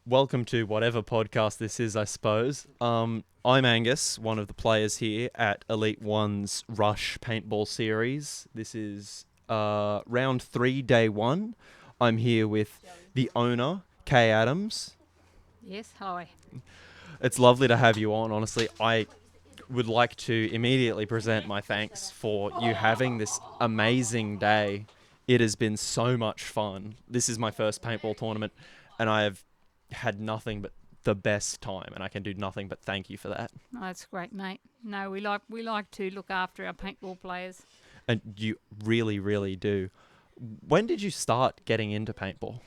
Welcome to whatever podcast this is, I suppose. I'm Angus, one of the players here at Elite1's Rush Paintball series. This is round 3, day 1. I'm here with the owner, Kay Adams. Yes, hi. It's lovely to have you on. Honestly, I would like to immediately present my thanks for you having this amazing day. It has been so much fun. This is my first paintball tournament, and I have had nothing but the best time, and I can do nothing but thank you for that. Oh, that's great, mate. No, we like to look after our paintball players. And you really, really do. When did you start getting into paintball?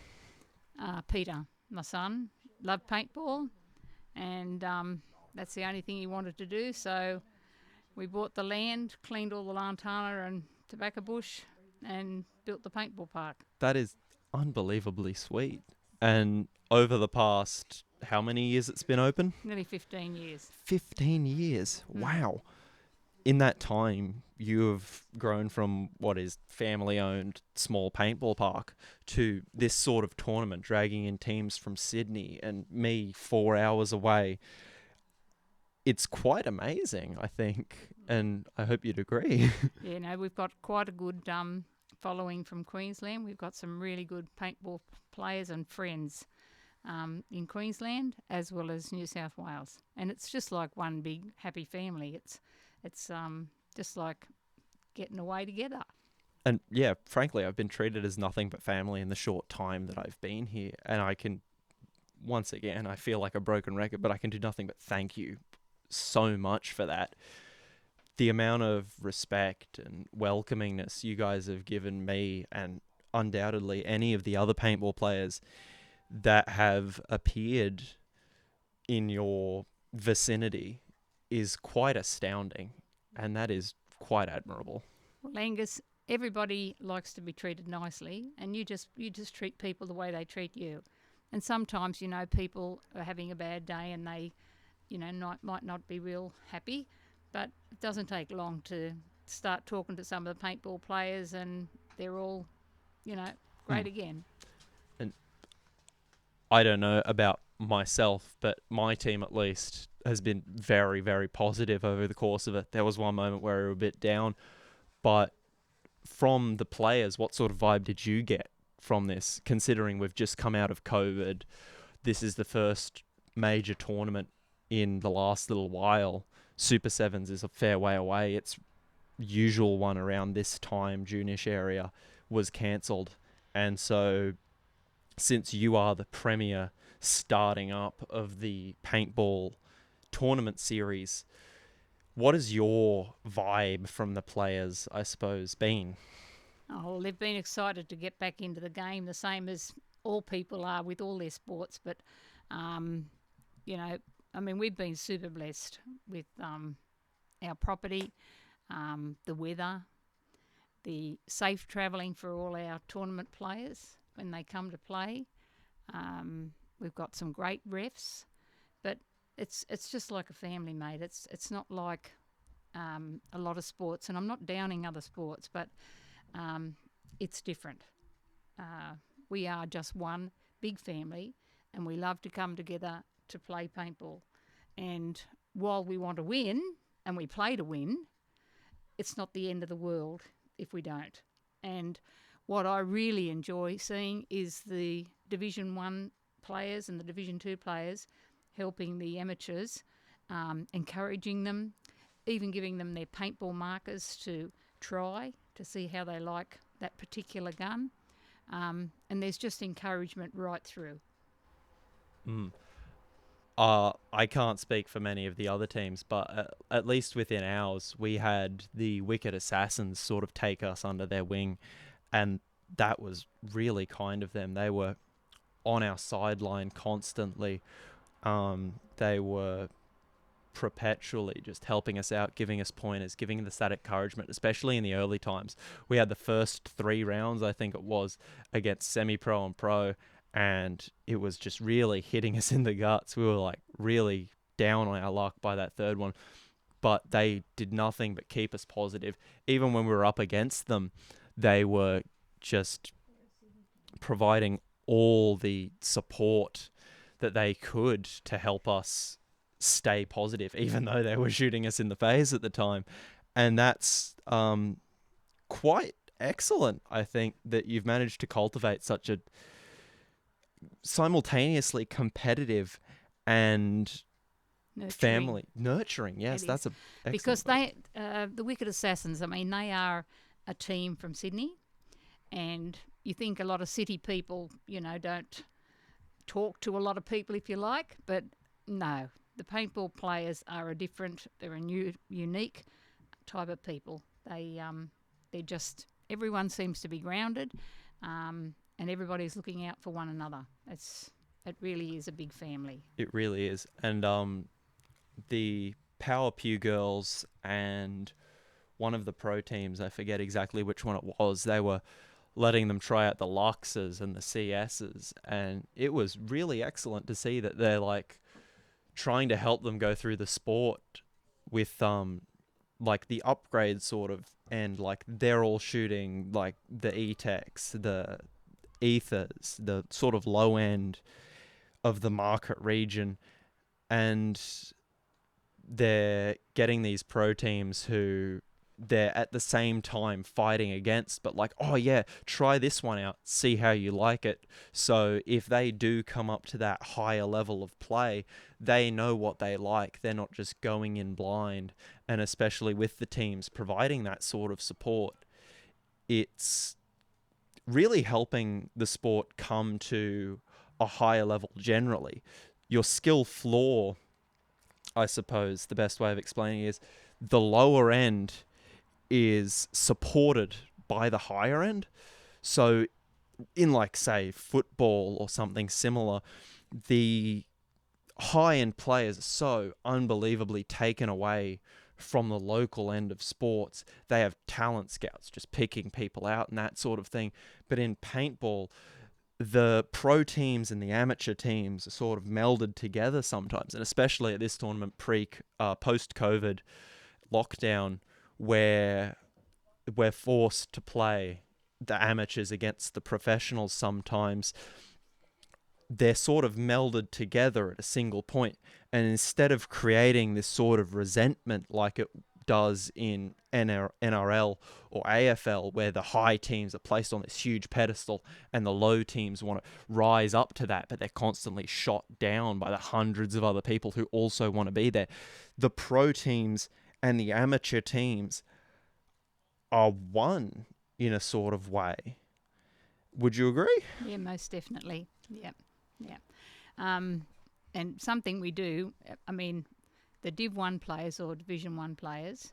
Peter, my son, loved paintball, and that's the only thing he wanted to do. So we bought the land, cleaned all the lantana and tobacco bush, and built the paintball park. That is unbelievably sweet. And over the past, how many years it's been open? Nearly 15 years. 15 years. Wow. In that time, you have grown from what is family-owned small paintball park to this sort of tournament, dragging in teams from Sydney and me 4 hours away. It's quite amazing, I think, and I hope you'd agree. Yeah, no, we've got quite a good following from Queensland. We've got some really good paintball players and friends in Queensland as well as New South Wales, and it's just like one big happy family. It's just like getting away together. And yeah, frankly, I've been treated as nothing but family in the short time that I've been here, and I can, once again, I feel like a broken record, but I can do nothing but thank you so much for that. The amount of respect and welcomingness you guys have given me, and undoubtedly any of the other paintball players that have appeared in your vicinity, is quite astounding, and that is quite admirable. Well, Angus, everybody likes to be treated nicely, and you just treat people the way they treat you. And sometimes, people are having a bad day and they, might not be real happy, but it doesn't take long to start talking to some of the paintball players, and they're all, great again. And I don't know about myself, but my team at least has been very, very positive over the course of it. There was one moment where we were a bit down, but from the players, what sort of vibe did you get from this, considering we've just come out of COVID? This is the first major tournament in the last little while. Super Sevens is a fair way away. Its usual one around this time, June-ish area, was cancelled. And so since you are the premier starting up of the paintball tournament series, what has your vibe from the players, I suppose, been? Oh, well, they've been excited to get back into the game, the same as all people are with all their sports. But, we've been super blessed with our property, the weather, the safe travelling for all our tournament players when they come to play. We've got some great refs, but it's just like a family, mate. It's not like a lot of sports, and I'm not downing other sports, but it's different. We are just one big family, and we love to come together to play paintball. And while we want to win, and we play to win, it's not the end of the world if we don't. And what I really enjoy seeing is the Division 1 players and the Division 2 players helping the amateurs, encouraging them, even giving them their paintball markers to try to see how they like that particular gun. And there's just encouragement right through. I can't speak for many of the other teams, but at least within ours, we had the Wicked Assassins sort of take us under their wing, and that was really kind of them. They were on our sideline constantly. They were perpetually just helping us out, giving us pointers, giving us that encouragement, especially in the early times. We had the first 3 rounds, I think it was, against semi-pro and pro, and it was just really hitting us in the guts. We were like really down on our luck by that third one, but they did nothing but keep us positive. Even when we were up against them, they were just providing all the support that they could to help us stay positive, even though they were shooting us in the face at the time. And that's quite excellent, I think, that you've managed to cultivate such a simultaneously competitive and Nurturing. family nurturing. Yes, It that's is. a Because excellent word. they, the Wicked Assassins, I mean, they are a team from Sydney, and you think a lot of city people, don't talk to a lot of people, if you like, but no, the paintball players are they're a unique type of people. They're just, everyone seems to be grounded, and everybody's looking out for one another. It really is a big family. It really is. And the Power Pew girls and one of the pro teams, I forget exactly which one it was, they were letting them try out the Luxes and the CSs, and it was really excellent to see that they're like trying to help them go through the sport with like the upgrade sort of, and like they're all shooting like the E-Techs, the Ethers, the sort of low end of the market region, and they're getting these pro teams who they're at the same time fighting against, but like, oh yeah, try this one out, see how you like it. So if they do come up to that higher level of play, they know what they like. They're not just going in blind. And especially with the teams providing that sort of support, it's really helping the sport come to a higher level generally. Your skill floor, I suppose the best way of explaining it is the lower end is supported by the higher end. So in like say football or something similar, the high end players are so unbelievably taken away from the local end of sports. They have talent scouts just picking people out and that sort of thing. But in paintball, the pro teams and the amateur teams are sort of melded together sometimes, and especially at this tournament post-COVID lockdown, where we're forced to play the amateurs against the professionals sometimes. They're sort of melded together at a single point, and instead of creating this sort of resentment like it does in NRL or AFL, where the high teams are placed on this huge pedestal and the low teams want to rise up to that, but they're constantly shot down by the hundreds of other people who also want to be there. The pro teams and the amateur teams are one in a sort of way. Would you agree? Yeah, most definitely. Yeah, yeah. And something we do, I mean, the Div 1 players or Division 1 players,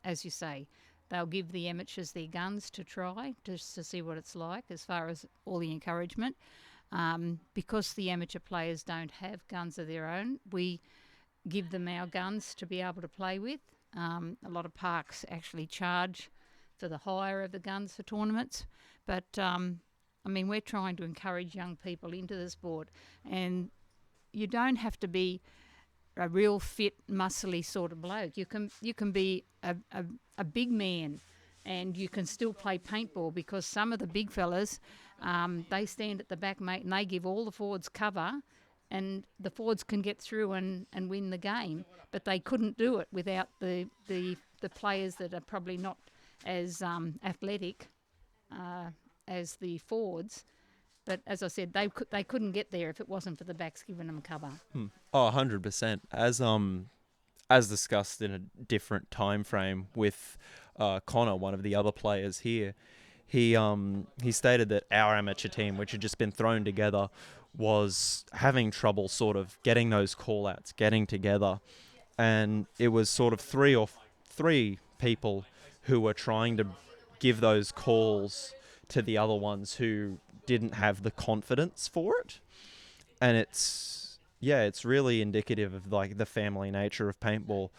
as you say, they'll give the amateurs their guns to try, just to see what it's like as far as all the encouragement. Because the amateur players don't have guns of their own, we give them our guns to be able to play with. A lot of parks actually charge for the hire of the guns for tournaments. But, I mean, we're trying to encourage young people into the sport. And you don't have to be a real fit, muscly sort of bloke. You can be a big man and you can still play paintball, because some of the big fellas, they stand at the back, mate, and they give all the forwards cover, and the forwards can get through and win the game. But they couldn't do it without the players that are probably not as athletic as the forwards. But as I said, they couldn't get there if it wasn't for the backs giving them cover. Oh, 100%. As discussed in a different time frame with Connor, one of the other players here, he stated that our amateur team, which had just been thrown together, was having trouble sort of getting those call outs, getting together, and it was sort of three people who were trying to give those calls to the other ones who didn't have the confidence for it. And it's really indicative of like the family nature of paintball,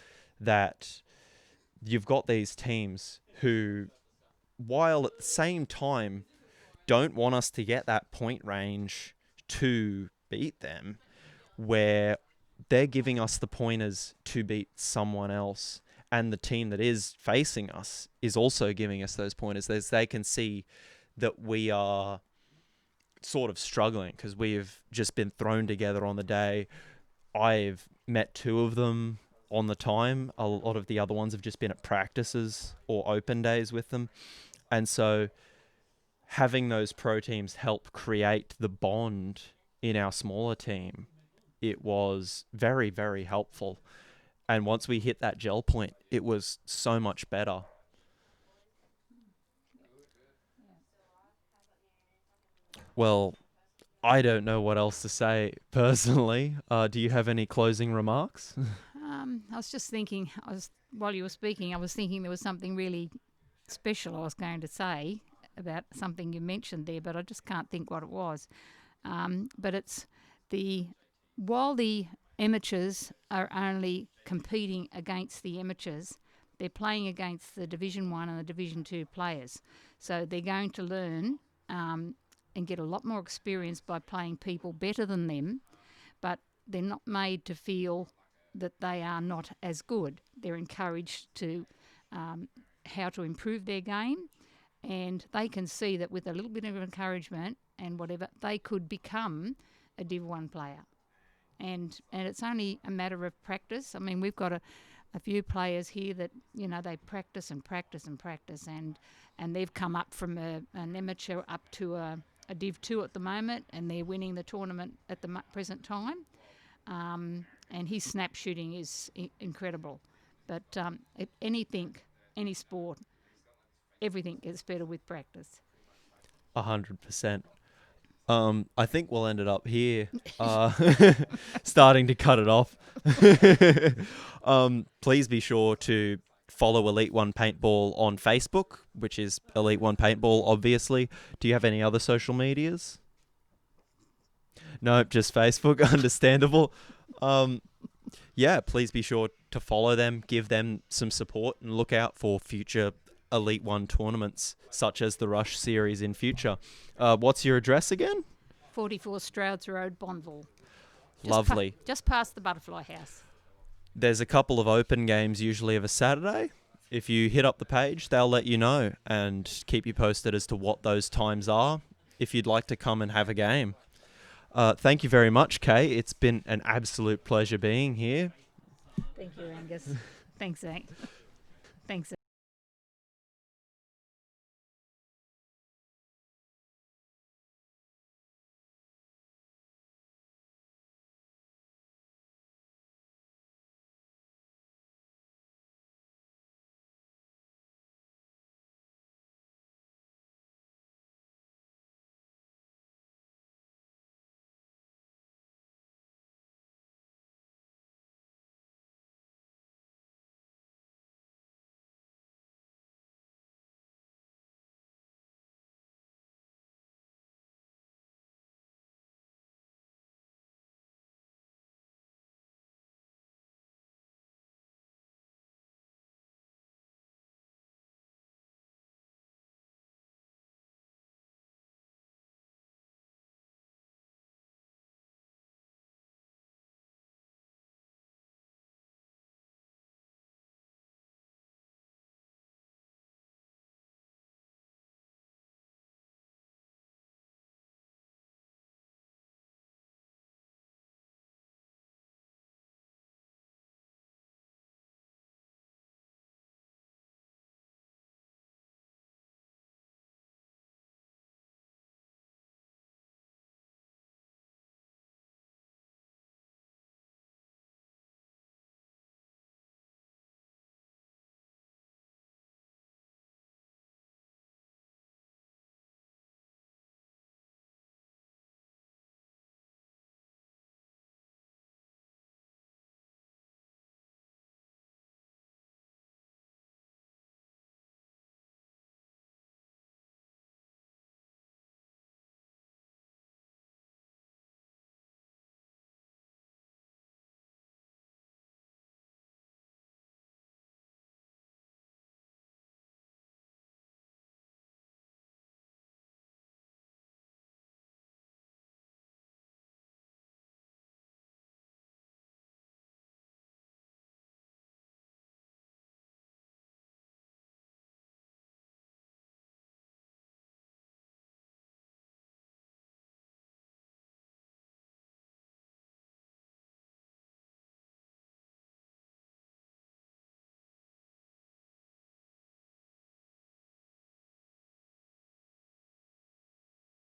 that you've got these teams who, while at the same time don't want us to get that point range to beat them, where they're giving us the pointers to beat someone else, and the team that is facing us is also giving us those pointers. They can see that we are sort of struggling because we've just been thrown together on the day. I've met two of them on the time. A lot of the other ones have just been at practices or open days with them. And so having those pro teams help create the bond in our smaller team, it was very, very helpful. And once we hit that gel point, it was so much better. Well, I don't know what else to say personally. Do you have any closing remarks? I was just thinking, while you were speaking, I was thinking there was something really special I was going to say about something you mentioned there, but I just can't think what it was. But it's the while the amateurs are only competing against the amateurs, they're playing against the Division 1 and the Division 2 players. So they're going to learn and get a lot more experience by playing people better than them, but they're not made to feel that they are not as good. They're encouraged to how to improve their game, and they can see that with a little bit of encouragement and whatever, they could become a Div 1 player. And it's only a matter of practice. I mean, we've got a few players here that, they practice and practice and practice, and they've come up from an amateur up to a Div 2 at the moment, and they're winning the tournament at the present time. And his snap shooting is incredible. But any sport, everything gets better with practice. 100%. I think we'll end it up here. Starting to cut it off. Please be sure to follow Elite1 Paintball on Facebook, which is Elite1 Paintball, obviously. Do you have any other social medias? No, just Facebook. Understandable. Yeah, please be sure to follow them, give them some support, and look out for future Elite 1 tournaments, such as the Rush Series in future. What's your address again? 44 Strouds Road, Bonville. Lovely. Just past the Butterfly House. There's a couple of open games usually of a Saturday. If you hit up the page, they'll let you know and keep you posted as to what those times are if you'd like to come and have a game. Thank you very much, Kay. It's been an absolute pleasure being here. Thank you, Angus. Thanks, Zach. Thanks, Zach.